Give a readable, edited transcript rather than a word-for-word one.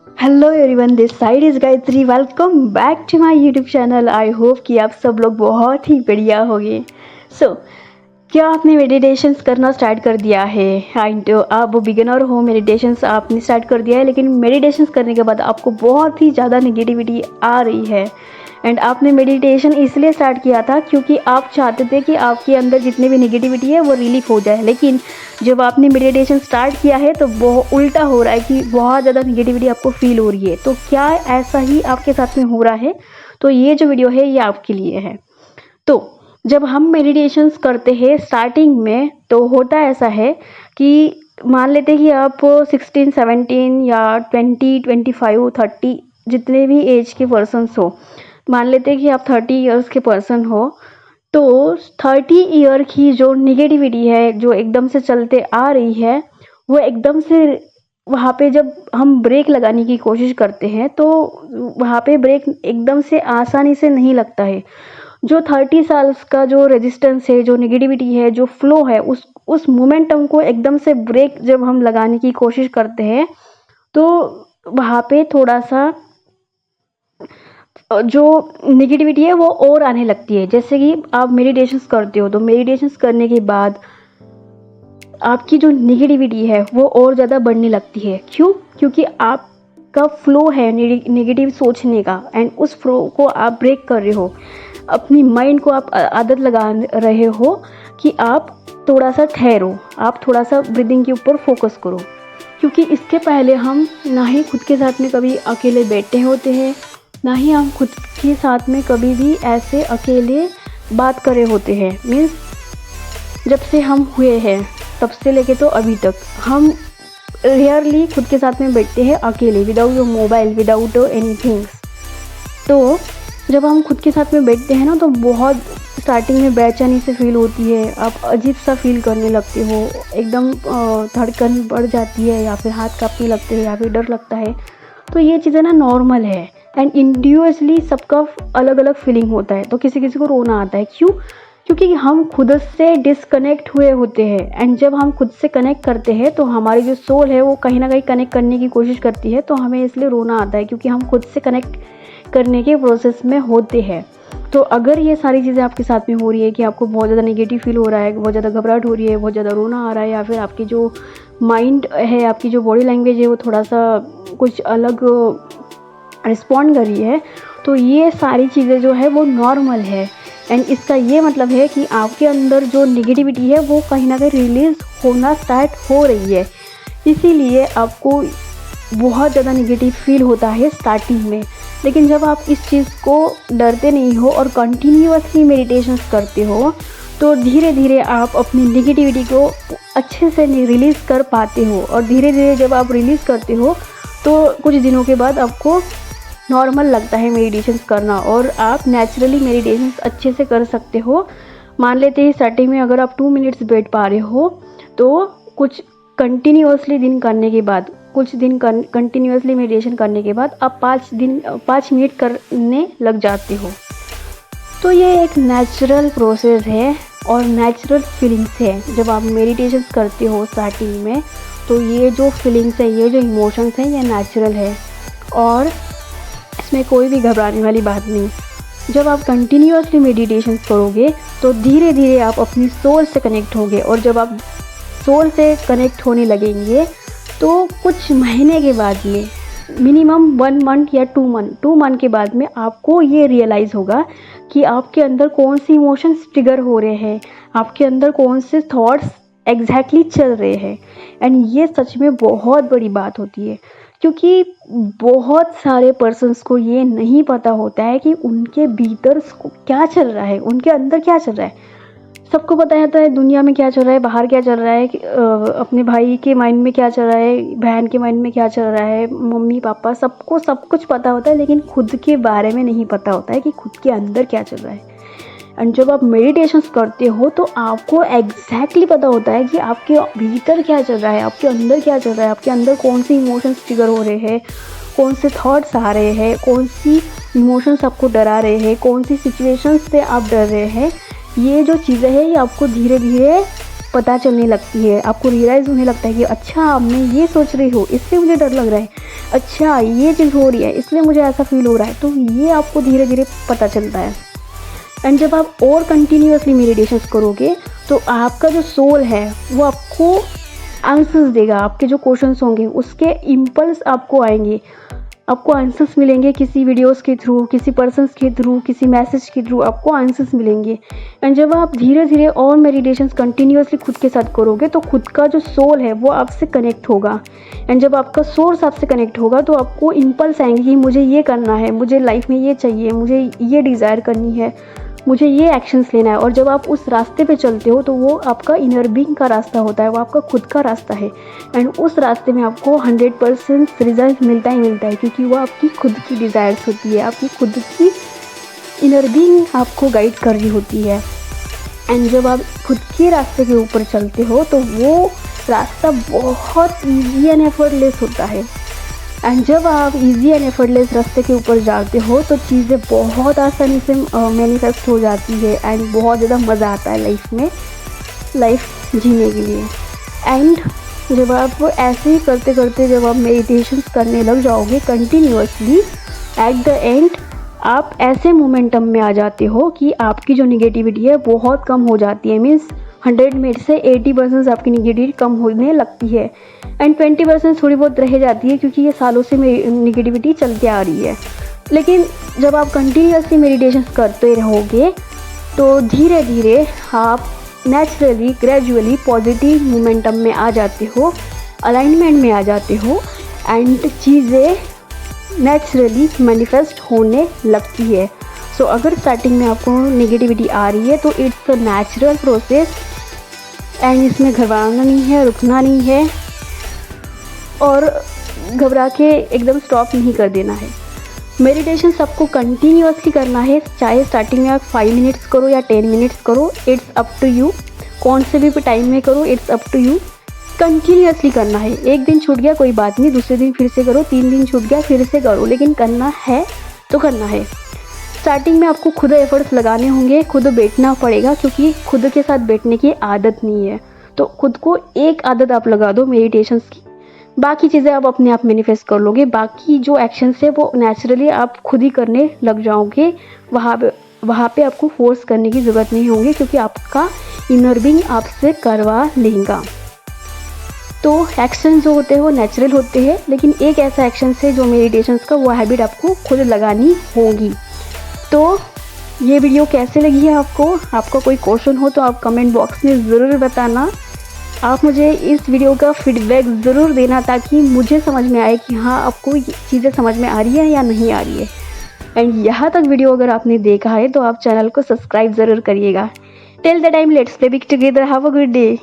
Hello everyone, this side is Gayatri. Welcome back to my YouTube channel. I hope कि आप सब लोग बहुत ही बढ़िया होंगे। सो क्या आपने मेडिटेशंस करना स्टार्ट कर दिया है? आप बिगिनर हो, मेडिटेशंस आपने स्टार्ट कर दिया है, लेकिन मेडिटेशंस करने के बाद आपको बहुत ही ज़्यादा नेगेटिविटी आ रही है। एंड आपने मेडिटेशन इसलिए स्टार्ट किया था क्योंकि आप चाहते थे कि आपके अंदर जितने भी नेगेटिविटी है वो रिलीफ हो जाए, लेकिन जब आपने मेडिटेशन स्टार्ट किया है तो बहुत उल्टा हो रहा है कि बहुत ज़्यादा नेगेटिविटी आपको फील हो रही है। तो क्या ऐसा ही आपके साथ में हो रहा है? तो ये जो वीडियो है ये आपके लिए है। तो जब हम मेडिटेशंस करते हैं स्टार्टिंग में तो होता ऐसा है कि मान लेते हैं कि आप 16, 17 या 20, 25, 30 जितने भी एज के पर्सनस हो, मान लेते हैं कि आप 30 इयर्स के पर्सन हो, तो 30 ईयर की जो नेगेटिविटी है जो एकदम से चलते आ रही है, वो एकदम से वहाँ पे जब हम ब्रेक लगाने की कोशिश करते हैं तो वहाँ पे ब्रेक एकदम से आसानी से नहीं लगता है। जो 30 साल्स का जो रेजिस्टेंस है, जो नेगेटिविटी है, जो फ्लो है, उस मोमेंटम को एकदम से ब्रेक जब हम लगाने की कोशिश करते हैं तो वहाँ पे थोड़ा सा जो नेगेटिविटी है वो और आने लगती है। जैसे कि आप मेडिटेशंस करते हो तो मेडिटेशंस करने के बाद आपकी जो नेगेटिविटी है वो और ज़्यादा बढ़ने लगती है। क्यों? क्योंकि आपका फ्लो है नेगेटिव सोचने का, एंड उस फ्लो को आप ब्रेक कर रहे हो। अपनी माइंड को आप आदत लगा रहे हो कि आप थोड़ा सा ठहरो, आप थोड़ा सा ब्रीदिंग के ऊपर फोकस करो। क्योंकि इसके पहले हम ना ही खुद के साथ में कभी अकेले बैठे होते हैं, ना ही हम खुद के साथ में कभी भी ऐसे अकेले बात करे होते हैं। मीन्स जब से हम हुए हैं तब से लेके तो अभी तक हम रेयरली खुद के साथ में बैठते हैं अकेले, without your mobile, without anything. तो जब हम खुद के साथ में बैठते हैं ना तो बहुत स्टार्टिंग में बेचैनी से फील होती है, आप अजीब सा फील करने लगते हो, एकदम धड़कन बढ़ जाती है, या फिर हाथ कांपने लगते हैं, या फिर डर लगता है। तो ये चीज़ें ना नॉर्मल है, एंड इंडिविजुअली सबका अलग अलग फीलिंग होता है। तो किसी किसी को रोना आता है। क्यों? क्योंकि हम खुद से डिस्कनेक्ट हुए होते हैं, एंड जब हम खुद से कनेक्ट करते हैं तो हमारी जो सोल है वो कहीं ना कहीं कनेक्ट करने की कोशिश करती है, तो हमें इसलिए रोना आता है क्योंकि हम खुद से कनेक्ट करने के प्रोसेस में होते हैं। तो अगर ये सारी चीज़ें आपके साथ में हो रही है कि आपको बहुत ज़्यादा नेगेटिव फील हो रहा है, बहुत ज़्यादा घबराहट हो रही है, बहुत ज़्यादा रोना आ रहा है, या फिर आपकी जो माइंड है, आपकी जो बॉडी लैंग्वेज है वो थोड़ा सा कुछ अलग रिस्पॉन्ड कर रही है, तो ये सारी चीज़ें जो है वो नॉर्मल है। एंड इसका ये मतलब है कि आपके अंदर जो नेगेटिविटी है वो कहीं ना कहीं रिलीज़ होना स्टार्ट हो रही है। इसीलिए आपको बहुत ज़्यादा नेगेटिव फील होता है स्टार्टिंग में। लेकिन जब आप इस चीज़ को डरते नहीं हो और कंटिन्यूअसली मेडिटेशंस करते हो तो धीरे धीरे आप अपनी नेगेटिविटी को अच्छे से रिलीज़ कर पाते हो। और धीरे धीरे जब आप रिलीज़ करते हो तो कुछ दिनों के बाद आपको नॉर्मल लगता है मेडिटेशंस करना, और आप नेचुरली मेडिटेशंस अच्छे से कर सकते हो। मान लेते हैं स्टार्टिंग में अगर आप 2 मिनट्स बैठ पा रहे हो तो कुछ कंटिन्यूअसली दिन करने के बाद, कुछ दिन कंटिन्यूअसली मेडिटेशन करने के बाद आप 5 मिनट करने लग जाते हो। तो ये एक नेचुरल प्रोसेस है और नेचुरल फीलिंग्स है। जब आप मेडिटेशन करते हो स्टार्टिंग में तो ये जो फीलिंग्स है, ये जो इमोशंस हैं, ये नेचुरल है और इसमें कोई भी घबराने वाली बात नहीं। जब आप कंटिन्यूअसली मेडिटेशन करोगे तो धीरे धीरे आप अपनी सोल से कनेक्ट होगे, और जब आप सोल से कनेक्ट होने लगेंगे तो कुछ महीने के बाद में, मिनिमम 1 मंथ या 2 मंथ के बाद में आपको ये रियलाइज़ होगा कि आपके अंदर कौन सी इमोशंस ट्रिगर हो रहे हैं, आपके अंदर कौन से थॉट्स एग्जैक्टली चल रहे हैं। एंड ये सच में बहुत बड़ी बात होती है, क्योंकि बहुत सारे पर्सन्स को ये नहीं पता होता है कि उनके भीतर क्या चल रहा है, उनके अंदर क्या चल रहा है। सबको पता रहता है दुनिया में क्या चल रहा है, बाहर क्या चल रहा है, अपने भाई के माइंड में क्या चल रहा है, बहन के माइंड में क्या चल रहा है, मम्मी पापा सबको सब कुछ पता होता है, लेकिन खुद के बारे में नहीं पता होता है कि खुद के अंदर क्या चल रहा है। एंड जब आप मेडिटेशंस करते हो तो आपको एग्जैक्टली पता होता है कि आपके भीतर क्या चल रहा है, आपके अंदर क्या चल रहा है, आपके अंदर कौन सी इमोशंस ट्रिगर हो रहे हैं, कौन से थॉट्स आ रहे हैं, कौन सी इमोशंस आपको डरा रहे हैं, कौन सी सिचुएशंस से आप डर रहे हैं। ये जो चीज़ें हैं ये आपको धीरे धीरे पता चलने लगती है, आपको रियलाइज़ होने लगता है कि अच्छा मैं ये सोच रही हूँ इसलिए मुझे डर लग रहा है, अच्छा ये चीज़ हो रही है इसलिए मुझे ऐसा फील हो रहा है, तो ये आपको धीरे धीरे पता चलता है। एंड जब आप और कंटिन्यूअसली मेडिटेशंस करोगे तो आपका जो सोल है वो आपको आंसर्स देगा, आपके जो क्वेश्चंस होंगे उसके इम्पल्स आपको आएंगे, आपको आंसर्स मिलेंगे किसी वीडियोस के थ्रू, किसी पर्सन्स के थ्रू, किसी मैसेज के थ्रू आपको आंसर्स मिलेंगे। एंड जब आप धीरे धीरे और मेडिटेशंस कंटिन्यूअसली खुद के साथ करोगे तो खुद का जो सोल है वो आपसे कनेक्ट होगा। एंड जब आपका सोर्स आपसे कनेक्ट होगा तो आपको इम्पल्स आएंगे कि मुझे ये करना है, मुझे लाइफ में ये चाहिए, मुझे ये डिज़ायर करनी है, मुझे ये एक्शंस लेना है। और जब आप उस रास्ते पे चलते हो तो वो आपका इनर बीइंग का रास्ता होता है, वो आपका खुद का रास्ता है। एंड उस रास्ते में आपको 100% रिजल्ट मिलता ही मिलता है, क्योंकि वो आपकी खुद की डिज़ायर्स होती है, आपकी खुद की इनर बीइंग आपको गाइड कर रही होती है। एंड जब आप खुद के रास्ते के ऊपर चलते हो तो वो रास्ता बहुत ईजी एंड एफर्टलेस होता है। एंड जब आप इजी एंड एफर्टलेस रास्ते के ऊपर जाते हो तो चीज़ें बहुत आसानी से मैनिफेस्ट हो जाती है एंड बहुत ज़्यादा मज़ा आता है लाइफ में, लाइफ जीने के लिए। एंड जब आप ऐसे ही करते करते जब आप मेडिटेशन करने लग जाओगे कंटिन्यूअसली, एट द एंड आप ऐसे मोमेंटम में आ जाते हो कि आपकी जो निगेटिविटी है बहुत कम हो जाती है। मीन्स 100 में से 80% आपकी निगेटिविटी कम होने लगती है एंड 20% थोड़ी बहुत रह जाती है, क्योंकि ये सालों से निगेटिविटी चलती आ रही है। लेकिन जब आप कंटिन्यूअसली मेडिटेशन करते रहोगे तो धीरे धीरे आप नेचुरली ग्रेजुअली पॉजिटिव मोमेंटम में आ जाते हो, अलाइनमेंट में आ जाते हो एंड चीज़ें नेचुरली मैनिफेस्ट होने लगती है। सो अगर स्टार्टिंग में आपको नेगेटिविटी आ रही है तो it's a natural process and इसमें घबराना नहीं है, रुकना नहीं है और घबरा के एकदम स्टॉप नहीं कर देना है। मेडिटेशन सबको कंटिन्यूअसली करना है, चाहे स्टार्टिंग में आप 5 मिनट्स करो या 10 मिनट्स करो, इट्स अप टू यू। कौन से भी टाइम में करो, it's up to you. Continuously करना है, एक दिन छूट गया कोई बात नहीं, दूसरे दिन फिर से करो, 3 दिन छूट गया फिर से करो, लेकिन करना है तो करना है। स्टार्टिंग में आपको खुद एफर्ट्स लगाने होंगे, खुद बैठना पड़ेगा, क्योंकि खुद के साथ बैठने की आदत नहीं है। तो खुद को एक आदत आप लगा दो मेडिटेशंस की, बाकी चीज़ें आप अपने आप मैनिफेस्ट कर लोगे। बाकी जो एक्शंस है वो नेचुरली आप खुद ही करने लग जाओगे। वहाँ पे आपको फोर्स करने की ज़रूरत नहीं होगी, क्योंकि आपका इनर बीइंग आपसे करवा लेगा। तो एक्शन जो होते हैं वो नेचुरल होते हैं, लेकिन एक ऐसा एक्शन है जो मेडिटेशंस का, वो हैबिट आपको खुद लगानी होगी। तो ये वीडियो कैसे लगी है आपको? आपका कोई क्वेश्चन हो तो आप कमेंट बॉक्स में ज़रूर बताना। आप मुझे इस वीडियो का फीडबैक ज़रूर देना, ताकि मुझे समझ में आए कि हाँ आपको ये चीज़ें समझ में आ रही है या नहीं आ रही है। एंड यहाँ तक वीडियो अगर आपने देखा है तो आप चैनल को सब्सक्राइब ज़रूर करिएगा। Till the time let's play big together, have a good day.